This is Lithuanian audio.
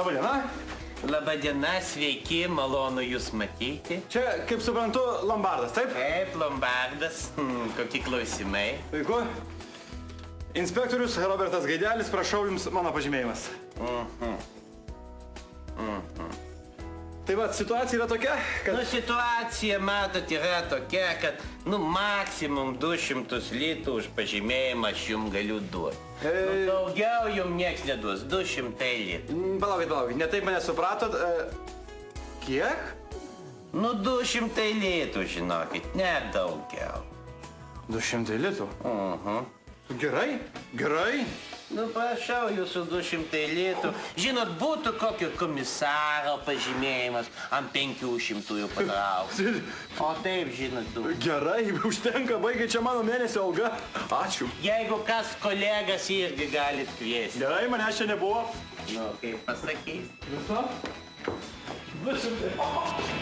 Labadiena. Labadiena, sveiki, malonu jūs matyti. Čia, kaip suprantu, Lombardas, taip? Taip, Lombardas. Kokie klausimai? Puiku. Inspektorius Robertas Gaidelis, prašau jums mano pažymėjimas. Tai va, situacija yra tokia, kad... Situacija, matot, yra tokia, kad, maksimum 200 litų už pažymėjimą aš jums galiu duoti. Daugiau jums nieks neduos, 200 litų. Palaukit, netaip mane supratot. Kiek? 200 litų, žinokit, ne daugiau. 200 litų? Gerai. Prašau jūsų 200 litų. Žinot, būtų kokio komisaro pažymėjimas ant 500 patraukti. O taip, žinot, du. Gerai, užtenka, baigia čia mano mėnesio alga. Ačiū. Jeigu kas kolegas irgi galit kviesti. Gerai, manęs čia nebuvo. Kaip pasakys. Viso? 200.